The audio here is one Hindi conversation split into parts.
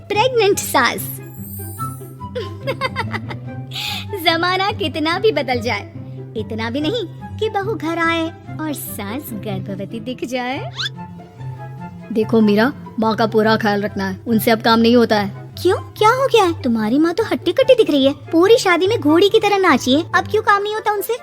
प्रेग्नेंट सास। जमाना कितना भी बदल जाए, इतना भी नहीं कि बहू घर आए और सास गर्भवती दिख जाए। देखो मीरा, माँ का पूरा ख्याल रखना है, उनसे अब काम नहीं होता है। क्यों, क्या हो गया है? तुम्हारी माँ तो हट्टी कट्टी दिख रही है, पूरी शादी में घोड़ी की तरह नाची है, अब क्यों काम नहीं होता उनसे?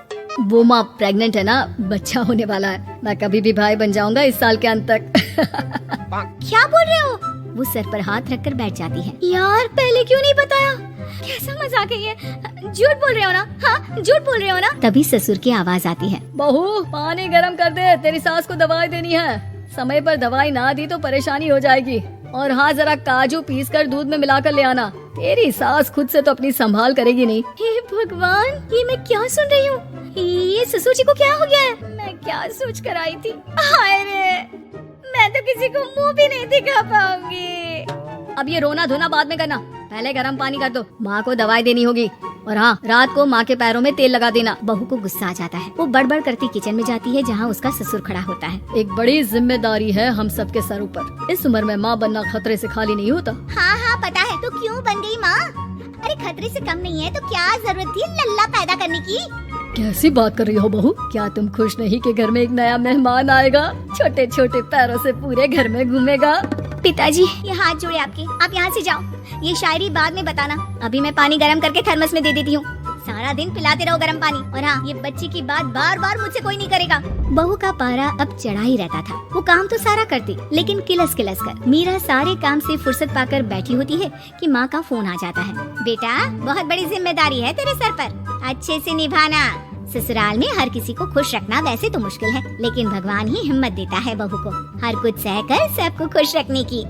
वो माँ प्रेग्नेंट है ना, बच्चा होने वाला है, मैं कभी भी भाई बन जाऊंगा इस साल के अंत तक। क्या बोल रहे हो? वो सर पर हाथ रखकर बैठ जाती है। यार पहले क्यों नहीं बताया? कैसा मजाक है ये? झूठ बोल रहे हो ना? हाँ झूठ बोल रहे हो ना? तभी ससुर की आवाज आती है। बहू पानी गरम कर दे, तेरी सास को दवाई देनी है। समय पर दवाई ना दी तो परेशानी हो जाएगी। और हाँ, जरा काजू पीस कर दूध में मिलाकर ले आना, तेरी सास खुद से तो अपनी संभाल करेगी नहीं। हे भगवान, ये मैं क्या सुन रही हूँ? ये ससुर जी को क्या हो गया है? मैं क्या सोच कर आई थी? हाय रे, मैं तो किसी को मुंह भी नहीं दिखा पाऊंगी। अब ये रोना धोना बाद में करना, पहले गर्म पानी कर दो, माँ को दवाई देनी होगी। और हाँ, रात को माँ के पैरों में तेल लगा देना। बहू को गुस्सा आ जाता है, वो बड़बड़ करती किचन में जाती है जहाँ उसका ससुर खड़ा होता है। एक बड़ी जिम्मेदारी है हम सबके सर ऊपर, इस उम्र में माँ बनना खतरे से खाली नहीं होता। हाँ हाँ पता है, तो क्यों बन गई माँ? अरे खतरे से कम नहीं है तो क्या जरूरत थी लल्ला पैदा करने की? कैसी बात कर रही हो बहू? क्या तुम खुश नहीं कि घर में एक नया मेहमान आएगा, छोटे छोटे पैरों से पूरे घर में घूमेगा? पिताजी ये हाथ जोड़े आपके, आप यहाँ से जाओ, ये शायरी बाद में बताना, अभी मैं पानी गरम करके थर्मस में दे देती हूँ। सारा दिन पिलाते रहो गरम पानी। और हाँ, ये बच्चे की बात बार बार मुझसे कोई नहीं करेगा। बहू का पारा अब चढ़ा ही रहता था, वो काम तो सारा करती, लेकिन किलस किलस कर। मीरा सारे काम से फुर्सत पाकर बैठी होती है कि माँ का फोन आ जाता है। बेटा बहुत बड़ी जिम्मेदारी है तेरे सर पर, अच्छे से निभाना। ससुराल में हर किसी को खुश रखना वैसे तो मुश्किल है, लेकिन भगवान ही हिम्मत देता है बहू को हर कुछ सहकर सबको खुश रखने की।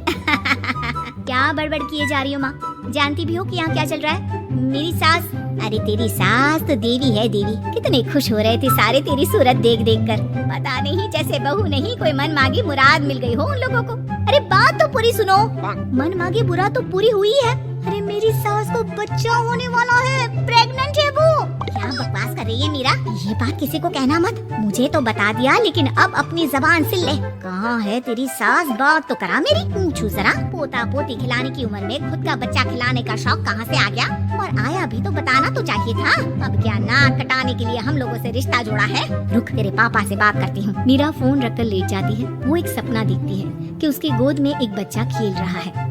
क्या बड़बड़ किए जा रही हो माँ? जानती भी हो कि यहाँ क्या चल रहा है? मेरी सास, अरे तेरी सास तो देवी है देवी। कितने खुश हो रहे थे सारे तेरी सूरत देख देख कर। पता नहीं जैसे बहू नहीं कोई मन मांगी मुराद मिल गई हो उन लोगों को। अरे बात तो पूरी सुनो, मन मांगी बुरा तो पूरी हुई है। अरे मेरी सास को बच्चा होने वाला है, प्रेग्नेंट है वो। क्या बकवास कर रही है मीरा? ये बात किसी को कहना मत। मुझे तो बता दिया, लेकिन अब अपनी जबान से ले। कहाँ है तेरी सास? बात तो करा मेरी। पूछू जरा, पोता पोती खिलाने की उम्र में खुद का बच्चा खिलाने का शौक कहाँ से आ गया? और आया भी तो बताना तो चाहिए था। अब क्या नाक कटाने के लिए हम लोगों से रिश्ता जोड़ा है? रुक, तेरे पापा से बात करती हूँ। मीरा फोन रखकर लेट जाती है। वो एक सपना देखती है कि उसकी गोद में एक बच्चा खेल रहा है।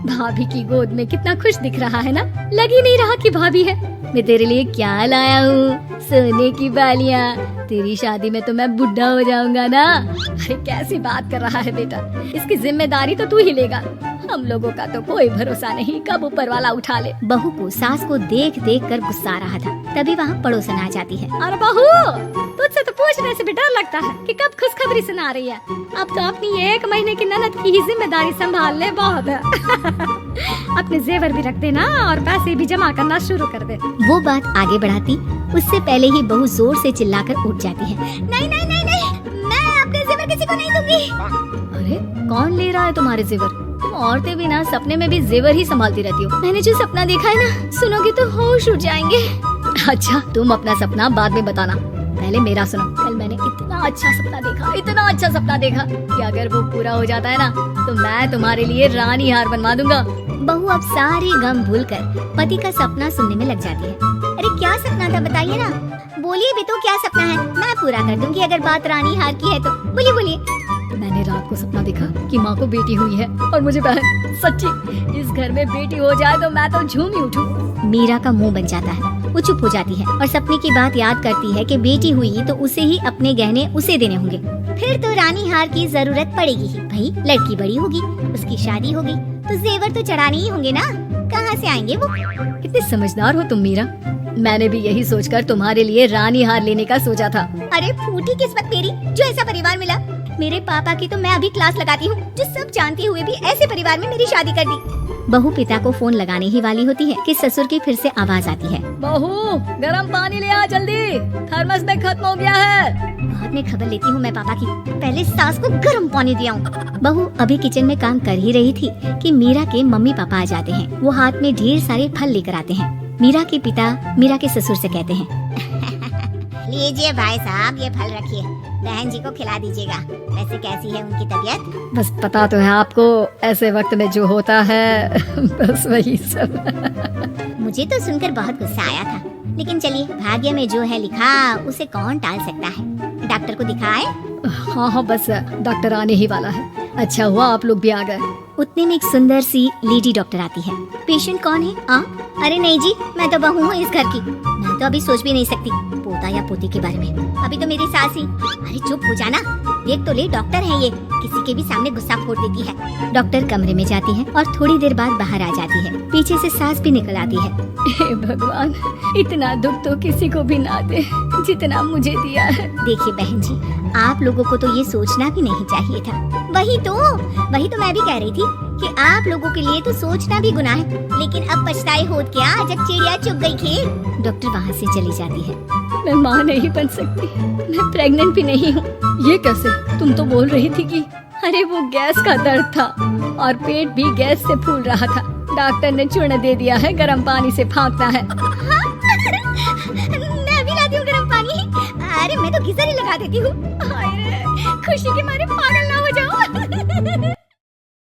भाभी की गोद में कितना खुश दिख रहा है ना, लग ही नहीं रहा कि भाभी है। मैं तेरे लिए क्या लाया हूँ, सोने की बालियाँ। तेरी शादी में तो मैं बुढ़ा हो जाऊंगा ना। अरे कैसी बात कर रहा है बेटा, इसकी जिम्मेदारी तो तू ही लेगा। हम लोगों का तो कोई भरोसा नहीं, कब ऊपर वाला उठा ले। बहू को सास को देख देख कर गुस्सा आ रहा था। तभी वहाँ पड़ोसन आ जाती है। अरे बहू, तुझसे तो पूछने से भी डर लगता है कि कब खुशखबरी सुना रही है। अब तो अपनी 1 महीने की ननद की ही जिम्मेदारी संभाल ले, बहुत है। अपने जेवर भी रख देना और पैसे भी जमा करना शुरू कर दे। वो बात आगे बढ़ाती, उससे पहले ही बहू जोर से चिल्लाकर उठ जाती है। नहीं नहीं नहीं नहीं, मैं अपने जेवर किसी को नहीं दूंगी। अरे कौन ले रहा है तुम्हारे जेवर? तुम औरतें भी ना सपने में भी जेवर ही संभालती रहती हो। मैंने जो सपना देखा है ना, सुनोगे तो होश उड़ जाएंगे। अच्छा, तुम अपना सपना बाद में बताना, पहले मेरा सुनो। कल मैंने इतना अच्छा सपना देखा, इतना अच्छा सपना देखा कि अगर वो पूरा हो जाता है ना तो मैं तुम्हारे लिए रानी हार बनवा दूंगा। बहू अब सारे गम भूलकर पति का सपना सुनने में लग जाती है। अरे क्या सपना था बताइए ना, बोलिए भी तो क्या सपना है, मैं पूरा कर दूंगी अगर बात रानी हार की है तो। बोलिए बोलिए। मैंने रात को सपना देखा कि माँ को बेटी हुई है और मुझे बहन। सच्ची, इस घर में बेटी हो जाए तो मैं तो झूम ही उठूं। मीरा का मुंह बन जाता है, वो चुप हो जाती है और सपने की बात याद करती है कि बेटी हुई तो उसे ही अपने गहने उसे देने होंगे। फिर तो रानी हार की जरूरत पड़ेगी ही। भाई लड़की बड़ी होगी, उसकी शादी होगी तो जेवर तो चढ़ाने ही होंगे ना, कहाँ से आएंगे वो? कितनी समझदार हो तुम मीरा। मैंने भी यही सोचकर तुम्हारे लिए रानी हार लेने का सोचा था। अरे फूटी किस्मत मेरी जो ऐसा परिवार मिला। मेरे पापा की तो मैं अभी क्लास लगाती हूँ, जो सब जानते हुए भी ऐसे परिवार में मेरी शादी कर दी। बहू पिता को फोन लगाने ही वाली होती है कि ससुर की फिर से आवाज आती है। बहू गरम पानी ले आ जल्दी, थर्मस में खत्म हो गया है। बाद में खबर लेती हूँ मैं पापा की, पहले सास को गर्म पानी दिया हूँ। बहू अभी किचन में काम कर ही रही थी कि मीरा के मम्मी पापा आ जाते हैं। वो हाथ में ढेर सारे फल लेकर आते हैं। मीरा के पिता मीरा के ससुर से कहते हैं, लीजिए भाई साहब ये फल रखिए, बहन जी को खिला दीजिएगा। वैसे कैसी है उनकी तबीयत? बस पता तो है आपको, ऐसे वक्त में जो होता है बस वही सब। मुझे तो सुनकर बहुत गुस्सा आया था, लेकिन चलिए, भाग्य में जो है लिखा उसे कौन टाल सकता है। डॉक्टर को दिखाए? हाँ बस डॉक्टर आने ही वाला है। अच्छा हुआ आप लोग भी आ गए। उतने में एक सुंदर सी लेडी डॉक्टर आती है। पेशेंट कौन है? अरे नहीं जी, मैं तो बहू हूँ इस घर की। मैं तो अभी सोच भी नहीं सकती पोता या पोती के बारे में। अभी तो मेरी सास ही। अरे चुप हो जाना, देख तो ले, डॉक्टर है ये, किसी के भी सामने गुस्सा फोड़ देती है। डॉक्टर कमरे में जाती है और थोड़ी देर बाद बाहर आ जाती है। पीछे से सास भी निकल आती है। हे भगवान, इतना दुख तो किसी को भी ना दे जितना मुझे दिया है। देखिए बहन जी, आप लोगों को तो ये सोचना भी नहीं चाहिए था। वही तो मैं भी कह रही थी कि आप लोगों के लिए तो सोचना भी गुनाह है, लेकिन अब पछताए होत क्या जब चिड़िया चुग गई खेत। डॉक्टर वहाँ से चली जाती है। मैं माँ नहीं बन सकती, मैं प्रेग्नेंट भी नहीं हूँ। ये कैसे? तुम तो बोल रही थी कि अरे वो गैस का दर्द था और पेट भी गैस से फूल रहा था। डॉक्टर ने चूर्ण दे दिया है, गर्म पानी से फाँकना है। मैं भी लाती हूँ गर्म पानी। अरे मैं तो गीजर ही लगा देती हूँ। खुशी के मारे पागल ना हो जाए।